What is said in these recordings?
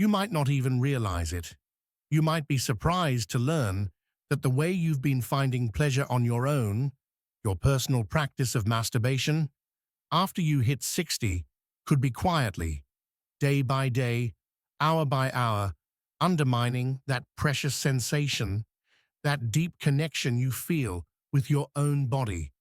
You might not even realize it. You might be surprised to learn that the way you've been finding pleasure on your own, your personal practice of masturbation, after you hit 60, could be quietly, day by day, hour by hour, undermining that precious sensation, that deep connection you feel with your own body.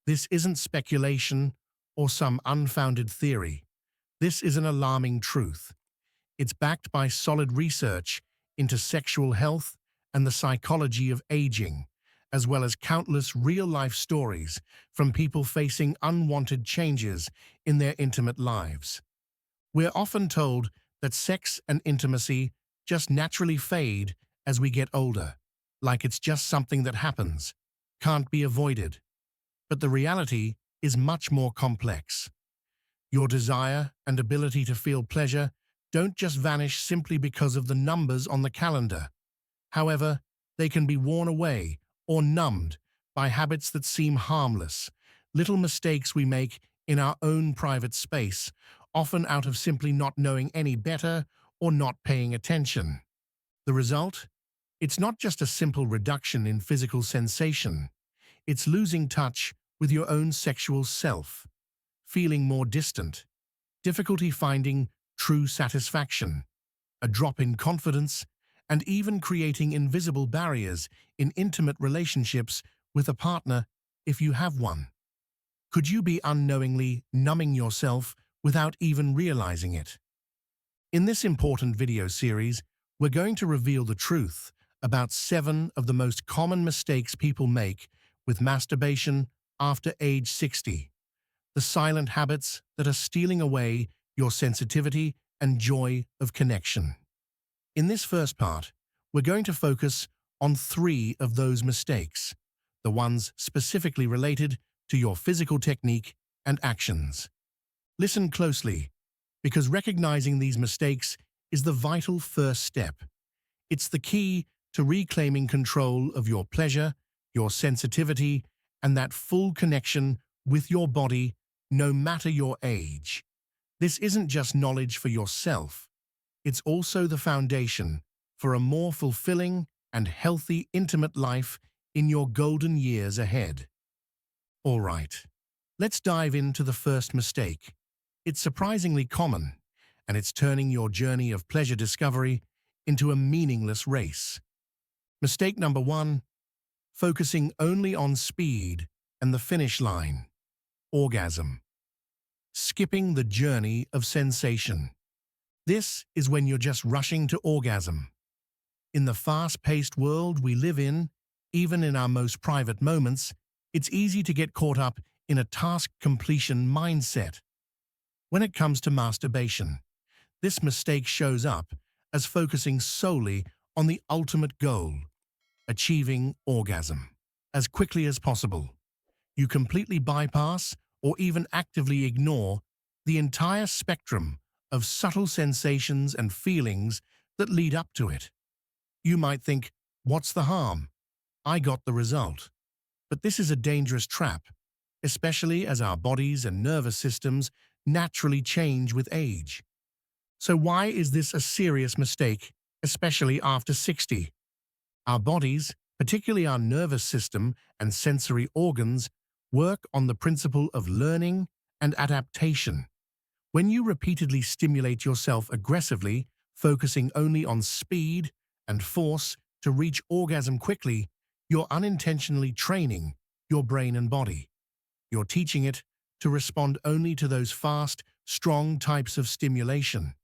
This isn't speculation or some unfounded theory. This is an alarming truth. It's backed by solid research into sexual health and the psychology of aging, as well as countless real-life stories from people facing unwanted changes in their intimate lives. We're often told that sex and intimacy just naturally fade as we get older, like it's just something that happens, can't be avoided. But the reality is much more complex. Your desire and ability to feel pleasure don't just vanish simply because of the numbers on the calendar. However, they can be worn away or numbed by habits that seem harmless, little mistakes we make in our own private space, often out of simply not knowing any better or not paying attention. The result? It's not just a simple reduction in physical sensation. It's losing touch with your own sexual self, feeling more distant, difficulty finding true satisfaction, a drop in confidence, and even creating invisible barriers in intimate relationships with a partner if you have one. Could you be unknowingly numbing yourself without even realizing it? In this important video series, we're going to reveal the truth about 7 of the most common mistakes people make with masturbation after age 60. The silent habits that are stealing away your sensitivity and joy of connection. In this first part, we're going to focus on 3 of those mistakes, the ones specifically related to your physical technique and actions. Listen closely, because recognizing these mistakes is the vital first step. It's the key to reclaiming control of your pleasure, your sensitivity, and that full connection with your body, no matter your age. This isn't just knowledge for yourself. It's also the foundation for a more fulfilling and healthy intimate life in your golden years ahead. All right, let's dive into the first mistake. It's surprisingly common, and it's turning your journey of pleasure discovery into a meaningless race. Mistake number 1, focusing only on speed and the finish line. Orgasm. Skipping the journey of sensation. This is when you're just rushing to orgasm. In the fast-paced world we live in, even in our most private moments, it's easy to get caught up in a task completion mindset. When it comes to masturbation, this mistake shows up as focusing solely on the ultimate goal, achieving orgasm, as quickly as possible. You completely bypass or even actively ignore the entire spectrum of subtle sensations and feelings that lead up to it. You might think, what's the harm? I got the result. But this is a dangerous trap, especially as our bodies and nervous systems naturally change with age. So why is this a serious mistake, especially after 60? Our bodies, particularly our nervous system and sensory organs, work on the principle of learning and adaptation. When you repeatedly stimulate yourself aggressively, focusing only on speed and force to reach orgasm quickly, you're unintentionally training your brain and body. You're teaching it to respond only to those fast, strong types of stimulation.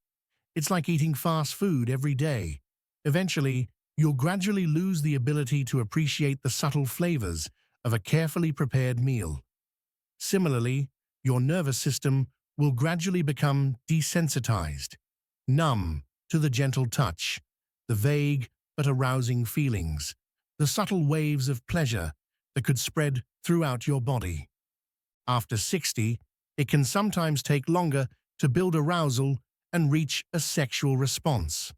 It's like eating fast food every day. Eventually, you'll gradually lose the ability to appreciate the subtle flavors of a carefully prepared meal. Similarly, your nervous system will gradually become desensitized, numb to the gentle touch, the vague but arousing feelings, the subtle waves of pleasure that could spread throughout your body. After 60, it can sometimes take longer to build arousal and reach a sexual response.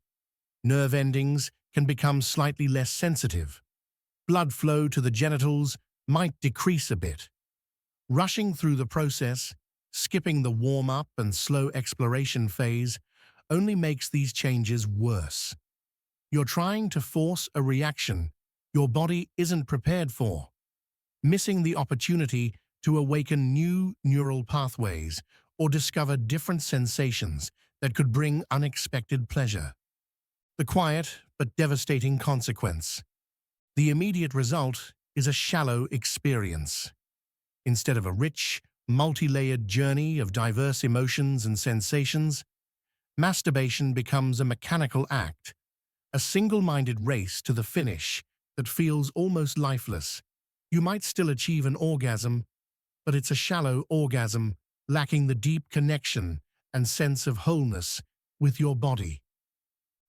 Nerve endings can become slightly less sensitive. Blood flow to the genitals might decrease a bit. Rushing through the process, skipping the warm-up and slow exploration phase, only makes these changes worse. You're trying to force a reaction your body isn't prepared for, missing the opportunity to awaken new neural pathways or discover different sensations that could bring unexpected pleasure. The quiet but devastating consequence. The immediate result is a shallow experience. Instead of a rich, multi-layered journey of diverse emotions and sensations, masturbation becomes a mechanical act, a single-minded race to the finish that feels almost lifeless. You might still achieve an orgasm, but it's a shallow orgasm lacking the deep connection and sense of wholeness with your body.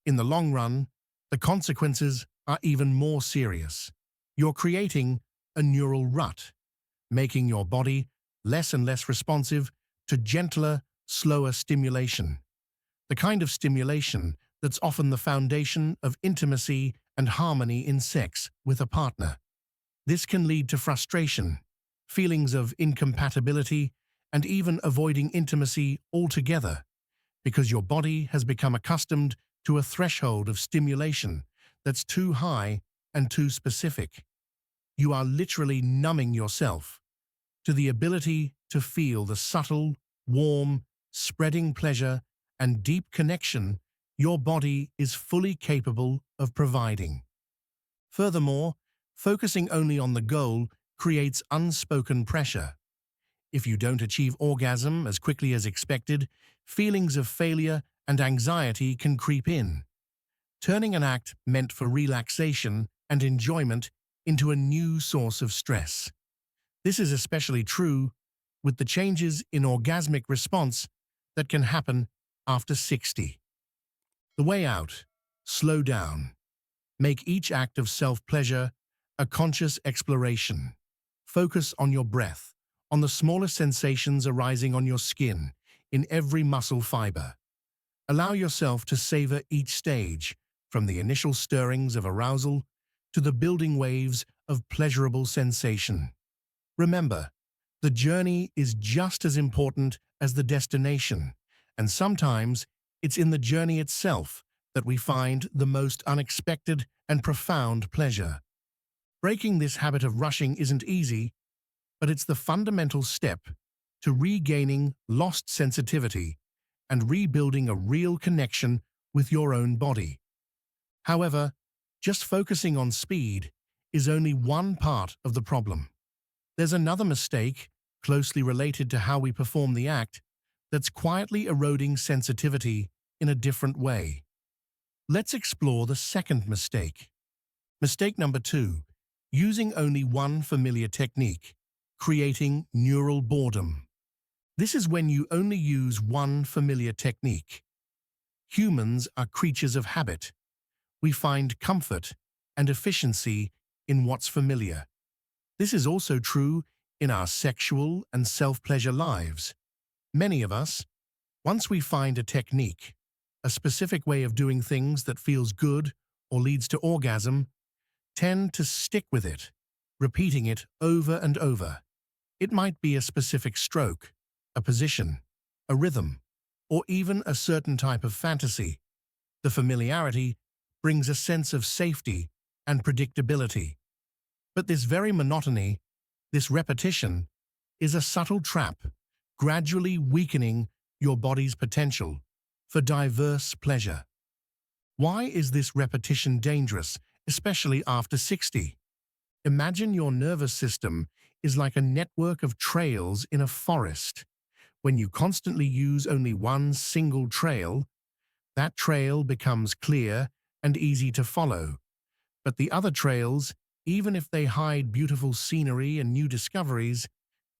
In the long run, the consequences are even more serious. You're creating a neural rut, making your body less and less responsive to gentler, slower stimulation. The kind of stimulation that's often the foundation of intimacy and harmony in sex with a partner. This can lead to frustration, feelings of incompatibility, and even avoiding intimacy altogether, because your body has become accustomed to a threshold of stimulation that's too high and too specific. You are literally numbing yourself to the ability to feel the subtle, warm, spreading pleasure and deep connection your body is fully capable of providing. Furthermore, focusing only on the goal creates unspoken pressure. If you don't achieve orgasm as quickly as expected, feelings of failure and anxiety can creep in, turning an act meant for relaxation and enjoyment into a new source of stress. This is especially true with the changes in orgasmic response that can happen after 60. The way out: slow down. Make each act of self-pleasure a conscious exploration. Focus on your breath, on the smallest sensations arising on your skin, in every muscle fiber. Allow yourself to savor each stage, from the initial stirrings of arousal to the building waves of pleasurable sensation. Remember, the journey is just as important as the destination, and sometimes it's in the journey itself that we find the most unexpected and profound pleasure. Breaking this habit of rushing isn't easy, but it's the fundamental step to regaining lost sensitivity and rebuilding a real connection with your own body. However, just focusing on speed is only one part of the problem. There's another mistake, closely related to how we perform the act, that's quietly eroding sensitivity in a different way. Let's explore the second mistake. Mistake number 2, using only one familiar technique, creating neural boredom. This is when you only use one familiar technique. Humans are creatures of habit. We find comfort and efficiency in what's familiar. This is also true in our sexual and self-pleasure lives. Many of us, once we find a technique, a specific way of doing things that feels good or leads to orgasm, tend to stick with it, repeating it over and over. It might be a specific stroke, a position, a rhythm, or even a certain type of fantasy. The familiarity brings a sense of safety and predictability. But this very monotony, this repetition, is a subtle trap, gradually weakening your body's potential for diverse pleasure. Why is this repetition dangerous, especially after 60? Imagine your nervous system is like a network of trails in a forest. When you constantly use only one single trail, that trail becomes clear and easy to follow. But the other trails, even if they hide beautiful scenery and new discoveries,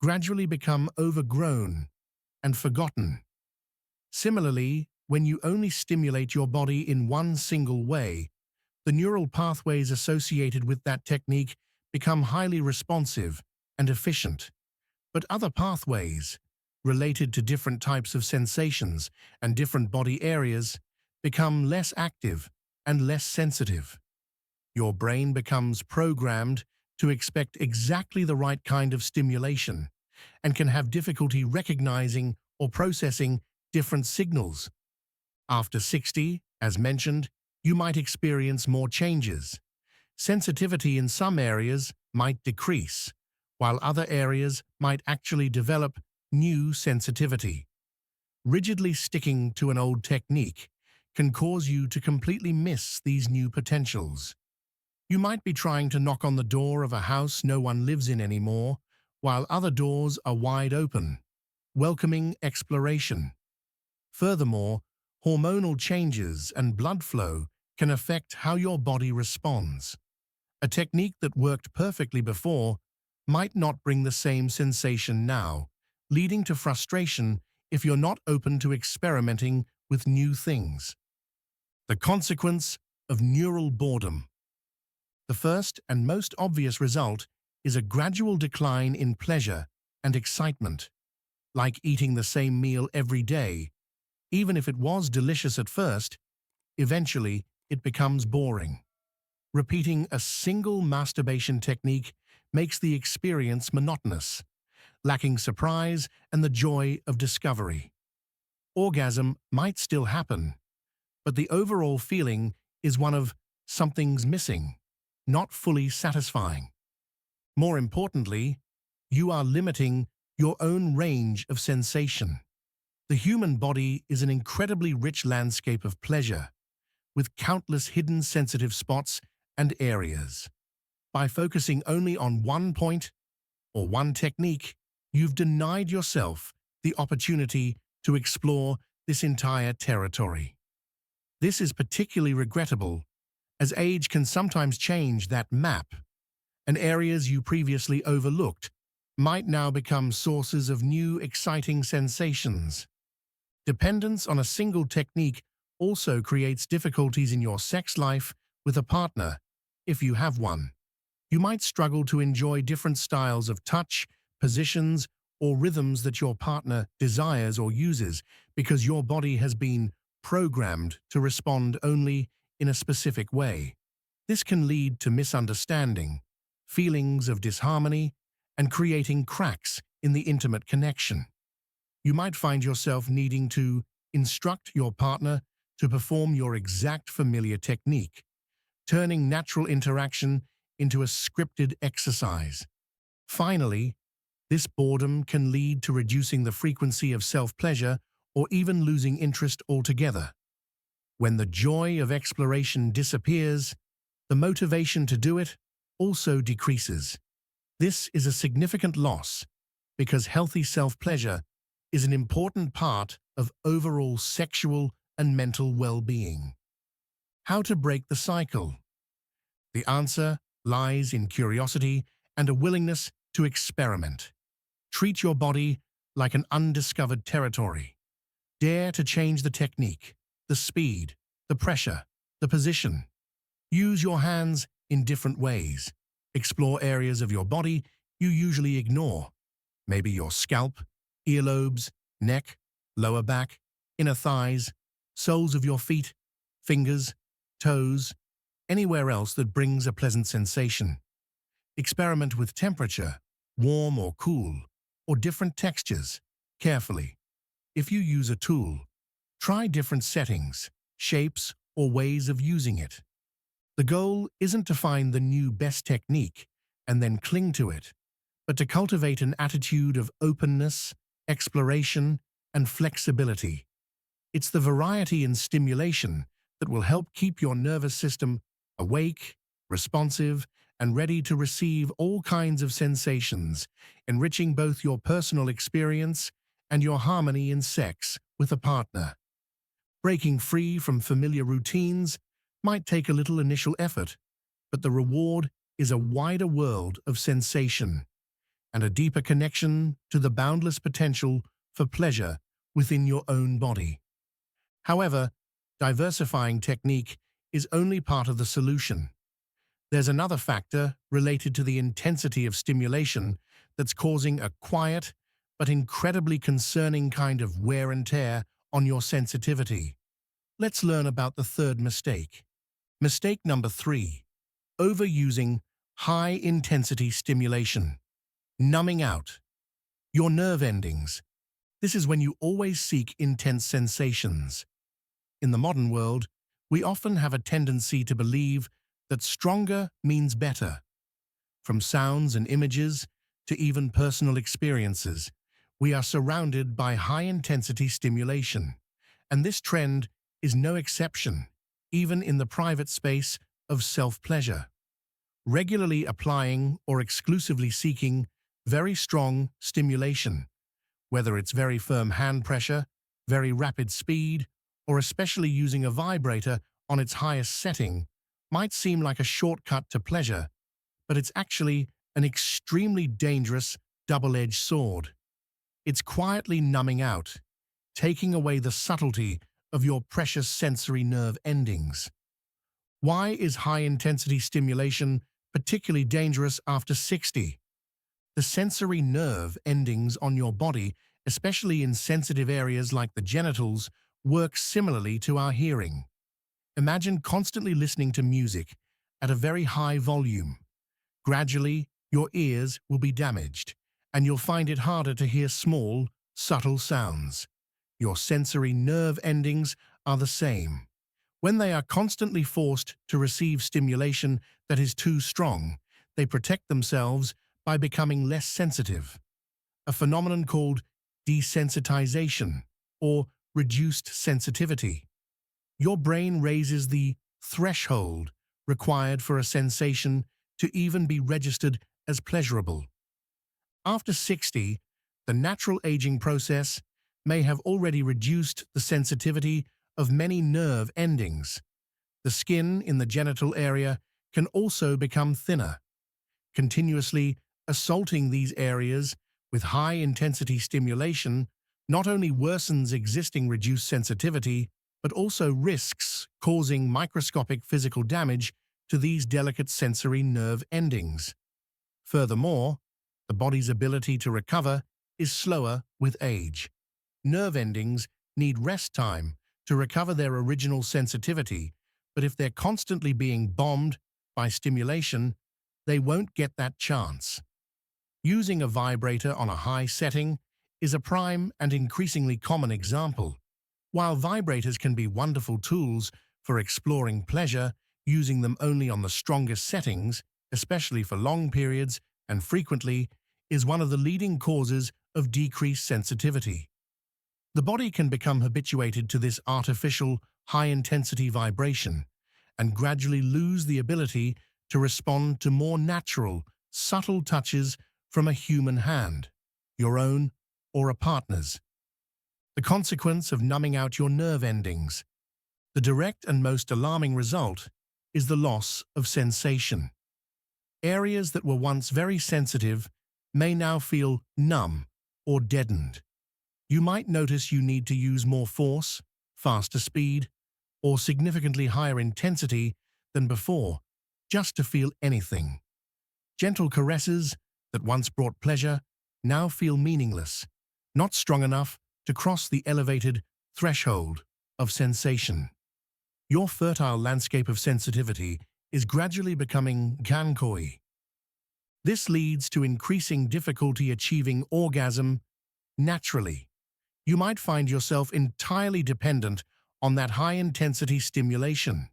gradually become overgrown and forgotten. Similarly, when you only stimulate your body in one single way, the neural pathways associated with that technique become highly responsive and efficient. But other pathways, related to different types of sensations and different body areas, become less active and less sensitive. Your brain becomes programmed to expect exactly the right kind of stimulation and can have difficulty recognizing or processing different signals. After 60, as mentioned, you might experience more changes. Sensitivity in some areas might decrease, while other areas might actually develop new sensitivity. Rigidly sticking to an old technique can cause you to completely miss these new potentials. You might be trying to knock on the door of a house no one lives in anymore, while other doors are wide open, welcoming exploration. Furthermore, hormonal changes and blood flow can affect how your body responds. A technique that worked perfectly before might not bring the same sensation now, leading to frustration if you're not open to experimenting with new things. The consequence of neural boredom. The first and most obvious result is a gradual decline in pleasure and excitement. Like eating the same meal every day, even if it was delicious at first, eventually it becomes boring. Repeating a single masturbation technique makes the experience monotonous, lacking surprise and the joy of discovery. Orgasm might still happen, but the overall feeling is one of something's missing, not fully satisfying. More importantly, you are limiting your own range of sensation. The human body is an incredibly rich landscape of pleasure, with countless hidden sensitive spots and areas. By focusing only on one point or one technique, you've denied yourself the opportunity to explore this entire territory. This is particularly regrettable, as age can sometimes change that map, and areas you previously overlooked might now become sources of new exciting sensations. Dependence on a single technique also creates difficulties in your sex life with a partner, if you have one. You might struggle to enjoy different styles of touch, positions, or rhythms that your partner desires or uses because your body has been programmed to respond only in a specific way. This can lead to misunderstanding, feelings of disharmony, and creating cracks in the intimate connection. You might find yourself needing to instruct your partner to perform your exact familiar technique, turning natural interaction into a scripted exercise. Finally, this boredom can lead to reducing the frequency of self-pleasure or even losing interest altogether. When the joy of exploration disappears, the motivation to do it also decreases. This is a significant loss because healthy self-pleasure is an important part of overall sexual and mental well-being. How to break the cycle? The answer lies in curiosity and a willingness to experiment. Treat your body like an undiscovered territory. Dare to change the technique, the speed, the pressure, the position. Use your hands in different ways. Explore areas of your body you usually ignore. Maybe your scalp, earlobes, neck, lower back, inner thighs, soles of your feet, fingers, toes, anywhere else that brings a pleasant sensation. Experiment with temperature, warm or cool, or different textures, carefully. If you use a tool, try different settings, shapes, or ways of using it. The goal isn't to find the new best technique and then cling to it, but to cultivate an attitude of openness, exploration, and flexibility. It's the variety and stimulation that will help keep your nervous system awake, responsive, and ready to receive all kinds of sensations, enriching both your personal experience and your harmony in sex with a partner. Breaking free from familiar routines might take a little initial effort, but the reward is a wider world of sensation and a deeper connection to the boundless potential for pleasure within your own body. However, diversifying technique is only part of the solution. There's another factor related to the intensity of stimulation that's causing a quiet but incredibly concerning kind of wear and tear on your sensitivity. Let's learn about the third mistake. Mistake number 3, overusing high-intensity stimulation. Numbing out your nerve endings. This is when you always seek intense sensations. In the modern world, we often have a tendency to believe that stronger means better. From sounds and images to even personal experiences, we are surrounded by high-intensity stimulation, and this trend is no exception, even in the private space of self-pleasure. Regularly applying or exclusively seeking very strong stimulation, whether it's very firm hand pressure, very rapid speed, or especially using a vibrator on its highest setting, might seem like a shortcut to pleasure, but it's actually an extremely dangerous double-edged sword. It's quietly numbing out, taking away the subtlety of your precious sensory nerve endings. Why is high-intensity stimulation particularly dangerous after 60? The sensory nerve endings on your body, especially in sensitive areas like the genitals, work similarly to our hearing. Imagine constantly listening to music at a very high volume. Gradually, your ears will be damaged, and you'll find it harder to hear small, subtle sounds. Your sensory nerve endings are the same. When they are constantly forced to receive stimulation that is too strong, they protect themselves by becoming less sensitive. A phenomenon called desensitization, or reduced sensitivity. Your brain raises the threshold required for a sensation to even be registered as pleasurable. After 60, the natural aging process may have already reduced the sensitivity of many nerve endings. The skin in the genital area can also become thinner. Continuously assaulting these areas with high-intensity stimulation not only worsens existing reduced sensitivity, but also risks causing microscopic physical damage to these delicate sensory nerve endings. Furthermore, the body's ability to recover is slower with age. Nerve endings need rest time to recover their original sensitivity, but if they're constantly being bombed by stimulation, they won't get that chance. Using a vibrator on a high setting is a prime and increasingly common example. While vibrators can be wonderful tools for exploring pleasure, using them only on the strongest settings, especially for long periods and frequently, is one of the leading causes of decreased sensitivity. The body can become habituated to this artificial, high-intensity vibration and gradually lose the ability to respond to more natural, subtle touches from a human hand, your own or a partner's. The consequence of numbing out your nerve endings. The direct and most alarming result is the loss of sensation. Areas that were once very sensitive may now feel numb or deadened. You might notice you need to use more force, faster speed, or significantly higher intensity than before just to feel anything. Gentle caresses that once brought pleasure now feel meaningless, not strong enough to cross the elevated threshold of sensation. Your fertile landscape of sensitivity is gradually becoming gankoi. This leads to increasing difficulty achieving orgasm naturally. You might find yourself entirely dependent on that high-intensity stimulation.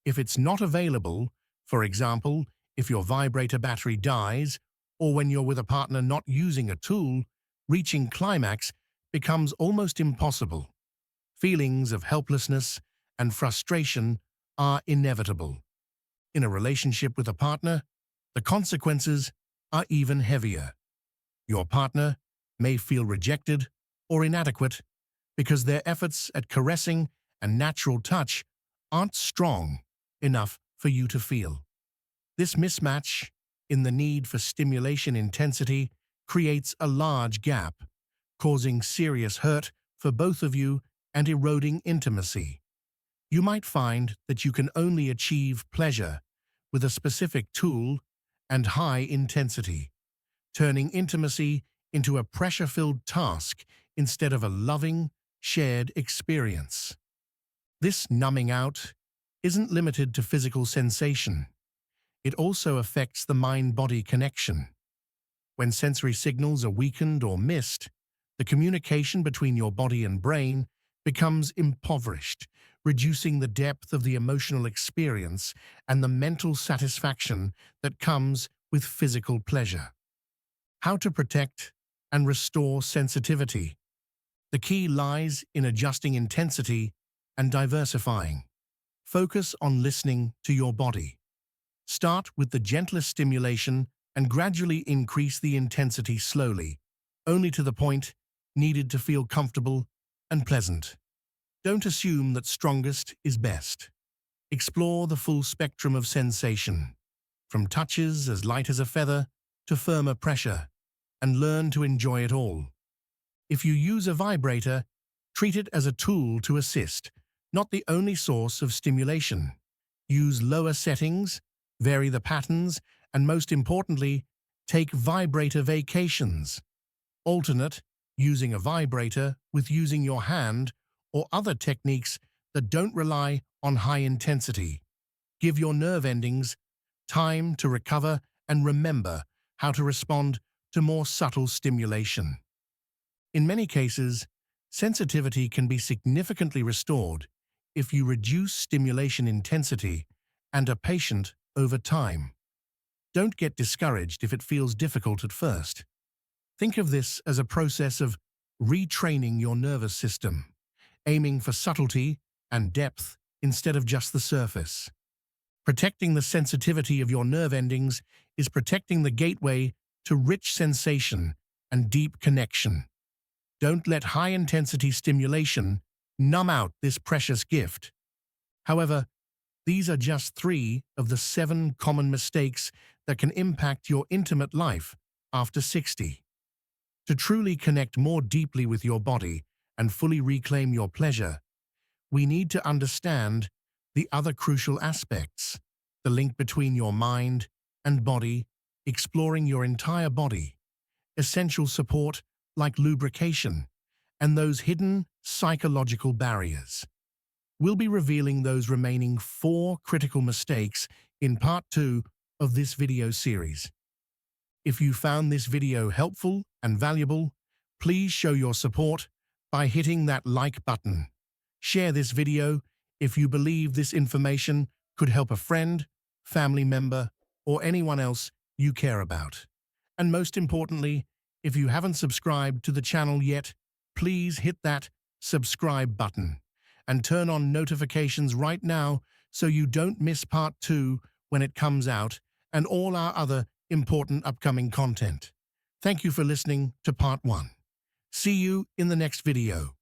If it's not available, for example, if your vibrator battery dies, or when you're with a partner not using a tool, reaching climax becomes almost impossible. Feelings of helplessness and frustration are inevitable. In a relationship with a partner, the consequences are even heavier. Your partner may feel rejected or inadequate because their efforts at caressing and natural touch aren't strong enough for you to feel. This mismatch in the need for stimulation intensity creates a large gap, causing serious hurt for both of you and eroding intimacy. You might find that you can only achieve pleasure with a specific tool and high intensity, turning intimacy into a pressure-filled task instead of a loving, shared experience. This numbing out isn't limited to physical sensation. It also affects the mind-body connection. When sensory signals are weakened or missed, the communication between your body and brain becomes impoverished, reducing the depth of the emotional experience and the mental satisfaction that comes with physical pleasure. How to protect and restore sensitivity. The key lies in adjusting intensity and diversifying. Focus on listening to your body. Start with the gentlest stimulation and gradually increase the intensity slowly, only to the point needed to feel comfortable and pleasant. Don't assume that strongest is best. Explore the full spectrum of sensation, from touches as light as a feather to firmer pressure, and learn to enjoy it all. If you use a vibrator, treat it as a tool to assist, not the only source of stimulation. Use lower settings, vary the patterns, and most importantly, take vibrator vacations. Alternate using a vibrator with using your hand or other techniques that don't rely on high intensity. Give your nerve endings time to recover and remember how to respond to more subtle stimulation. In many cases, sensitivity can be significantly restored if you reduce stimulation intensity and are patient over time. Don't get discouraged if it feels difficult at first. Think of this as a process of retraining your nervous system, aiming for subtlety and depth instead of just the surface. Protecting the sensitivity of your nerve endings is protecting the gateway to rich sensation and deep connection. Don't let high-intensity stimulation numb out this precious gift. However, these are just 3 of the 7 common mistakes that can impact your intimate life after 60. To truly connect more deeply with your body and fully reclaim your pleasure, we need to understand the other crucial aspects, the link between your mind and body, exploring your entire body, essential support like lubrication, and those hidden psychological barriers. We'll be revealing those remaining 4 critical mistakes in part 2 of this video series. If you found this video helpful and valuable, please show your support by hitting that like button. Share this video if you believe this information could help a friend, family member, or anyone else you care about. And most importantly, if you haven't subscribed to the channel yet, please hit that subscribe button and turn on notifications right now so you don't miss part 2 when it comes out and all our other important upcoming content. Thank you for listening to part 1. See you in the next video.